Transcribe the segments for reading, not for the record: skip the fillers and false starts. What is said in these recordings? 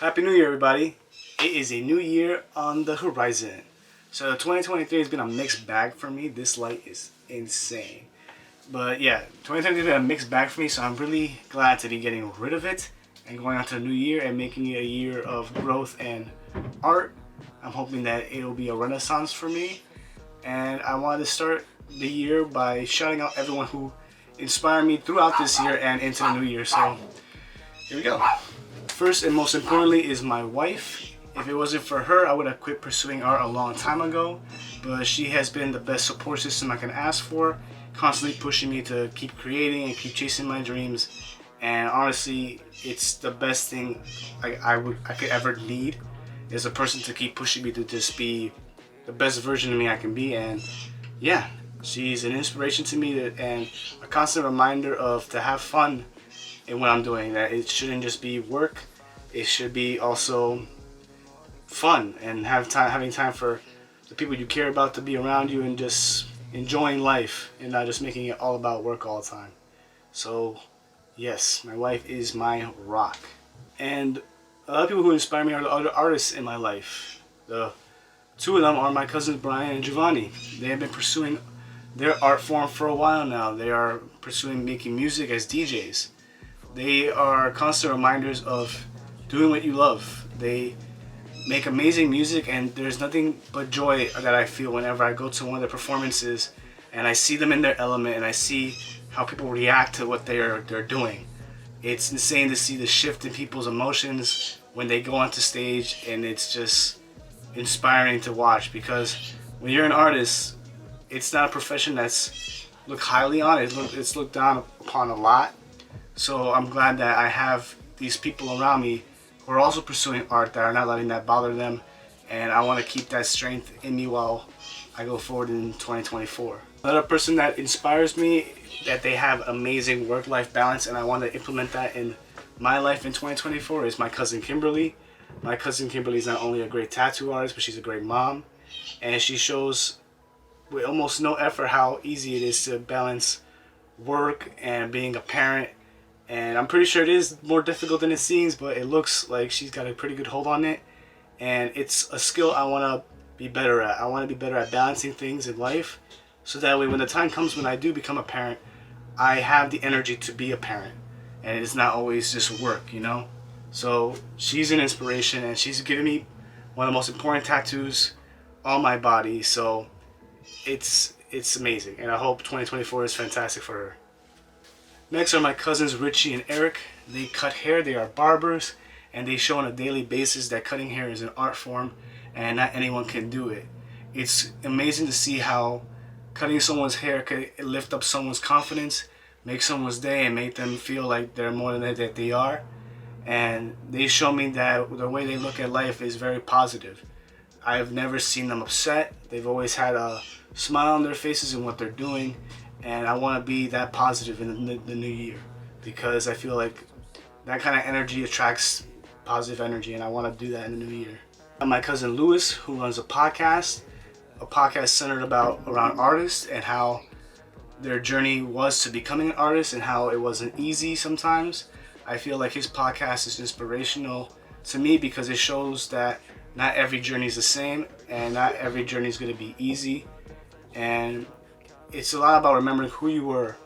Happy New Year, everybody. It is a new year on the horizon. So 2023 has been a mixed bag for me. This light is insane. But yeah, 2023 has been a mixed bag for me, so I'm really glad to be getting rid of it and going on to the new year and making it a year of growth and art. I'm hoping that it'll be a renaissance for me. And I wanted to start the year by shouting out everyone who inspired me throughout this year and into the new year. So here we go. First and most importantly is my wife. If it wasn't for her, I would have quit pursuing art a long time ago. But she has been the best support system I can ask for, constantly pushing me to keep creating and keep chasing my dreams. And honestly, it's the best thing I could ever need, is a person to keep pushing me to just be the best version of me I can be. And yeah, she's an inspiration to me and a constant reminder of to have fun in what I'm doing. That it shouldn't just be work. It should be also fun and having time for the people you care about to be around you and just enjoying life and not just making it all about work all the time. So yes, my wife is my rock. And a lot of people who inspire me are the other artists in my life. The two of them are my cousins Brian and Giovanni. They have been pursuing their art form for a while now. They are pursuing making music as DJs. They are constant reminders of doing what you love. They make amazing music, and there's nothing but joy that I feel whenever I go to one of their performances and I see them in their element and I see how people react to what they're doing. It's insane to see the shift in people's emotions when they go onto stage, and it's just inspiring to watch, because when you're an artist, it's not a profession that's looked highly on. It's looked down upon a lot. So I'm glad that I have these people around me who are also pursuing art, that are not letting that bother them, and I want to keep that strength in me while I go forward in 2024. Another person that inspires me, that they have amazing work-life balance, and I want to implement that in my life in 2024, is my cousin Kimberly. My cousin Kimberly is not only a great tattoo artist, but she's a great mom, and she shows with almost no effort how easy it is to balance work and being a parent. And I'm pretty sure it is more difficult than it seems, but it looks like she's got a pretty good hold on it. And it's a skill I want to be better at. I want to be better at balancing things in life, so that way when the time comes when I do become a parent, I have the energy to be a parent. And it's not always just work, you know? So she's an inspiration, and she's given me one of the most important tattoos on my body. So it's amazing, and I hope 2024 is fantastic for her. Next are my cousins Richie and Eric. They cut hair, they are barbers, and they show on a daily basis that cutting hair is an art form and not anyone can do it. It's amazing to see how cutting someone's hair can lift up someone's confidence, make someone's day, and make them feel like they're more than that they are. And they show me that the way they look at life is very positive. I've never seen them upset. They've always had a smile on their faces in what they're doing. And I want to be that positive in the new year, because I feel like that kind of energy attracts positive energy, and I want to do that in the new year. And my cousin Lewis, who runs a podcast centered around artists and how their journey was to becoming an artist and how it wasn't easy sometimes. I feel like his podcast is inspirational to me, because it shows that not every journey is the same and not every journey is going to be easy. And it's a lot about remembering who you were,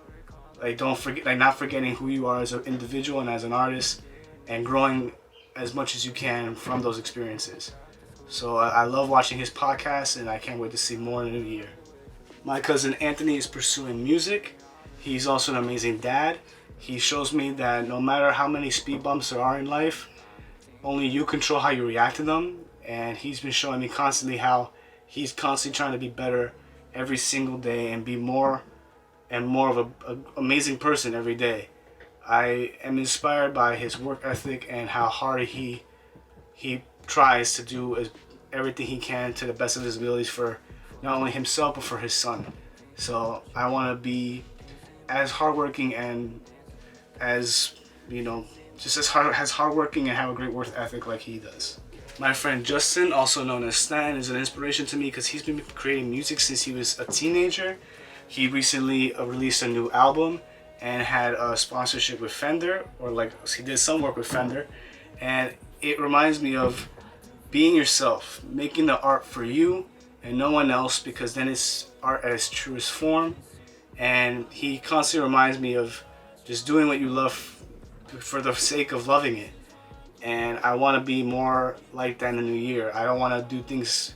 not forgetting who you are as an individual and as an artist, and growing as much as you can from those experiences. So I love watching his podcast, and I can't wait to see more in the new year. My cousin Anthony is pursuing music. He's also an amazing dad. He shows me that no matter how many speed bumps there are in life, only you control how you react to them. And he's been showing me constantly how he's constantly trying to be better every single day and be more and more of an amazing person every day. I am inspired by his work ethic and how hard he tries to do everything he can to the best of his abilities for not only himself but for his son. So I want to be as hardworking and as, just as hardworking and have a great work ethic like he does. My friend Justin, also known as STATEN, is an inspiration to me because he's been creating music since he was a teenager. He recently released a new album and had a sponsorship with Fender, or he did some work with Fender. And it reminds me of being yourself, making the art for you and no one else, because then it's art at its truest form. And he constantly reminds me of just doing what you love for the sake of loving it. And I want to be more like that in the new year. I don't want to do things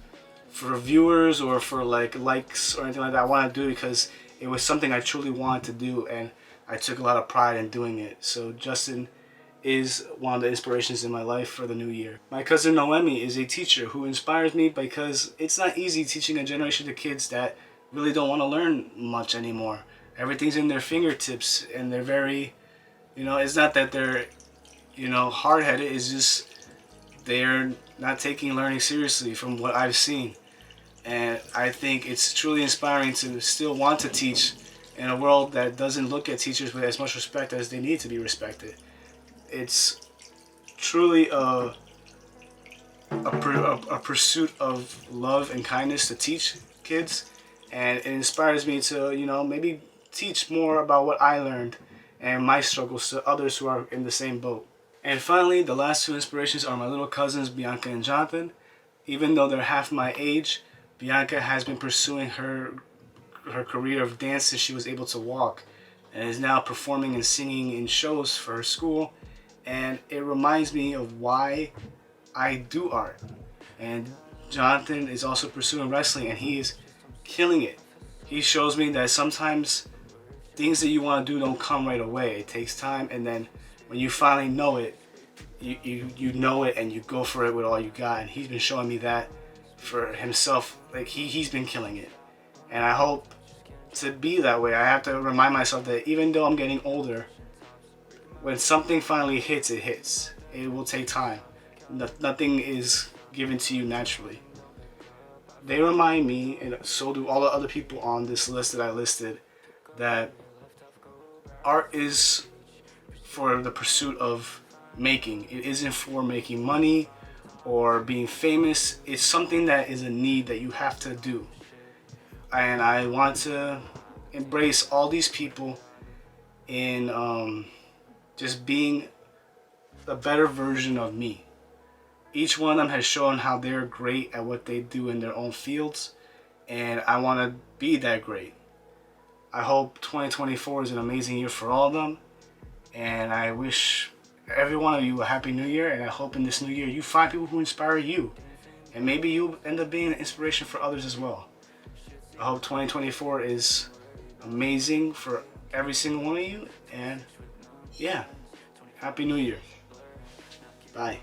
for viewers or for likes or anything like that. I want to do it because it was something I truly wanted to do, and I took a lot of pride in doing it. So Justin is one of the inspirations in my life for the new year. My cousin Noemi is a teacher who inspires me because it's not easy teaching a generation of kids that really don't want to learn much anymore. Everything's in their fingertips, and they're very, it's not that they're, hard-headed. It's just they're not taking learning seriously from what I've seen. And I think it's truly inspiring to still want to teach in a world that doesn't look at teachers with as much respect as they need to be respected. It's truly a pursuit of love and kindness to teach kids, and it inspires me to, maybe teach more about what I learned and my struggles to others who are in the same boat. And finally, the last two inspirations are my little cousins, Bianca and Jonathan. Even though they're half my age, Bianca has been pursuing her career of dance since she was able to walk, and is now performing and singing in shows for her school. And it reminds me of why I do art. And Jonathan is also pursuing wrestling, and he is killing it. He shows me that sometimes things that you want to do don't come right away. It takes time, and then when you finally know it, you know it, and you go for it with all you got. And he's been showing me that for himself. Like he's been killing it, and I hope to be that way. I have to remind myself that even though I'm getting older, when something finally hits, it hits. It will take time. Nothing is given to you naturally. They remind me, and so do all the other people on this list that I listed, that art is for the pursuit of making. It isn't for making money or being famous. It's something that is a need that you have to do. And I want to embrace all these people in just being a better version of me. Each one of them has shown how they're great at what they do in their own fields, and I want to be that great. I hope 2024 is an amazing year for all of them, and I wish every one of you a happy new year, and I hope in this new year you find people who inspire you, and maybe you end up being an inspiration for others as well. I hope 2024 is amazing for every single one of you, and yeah, happy new year. Bye.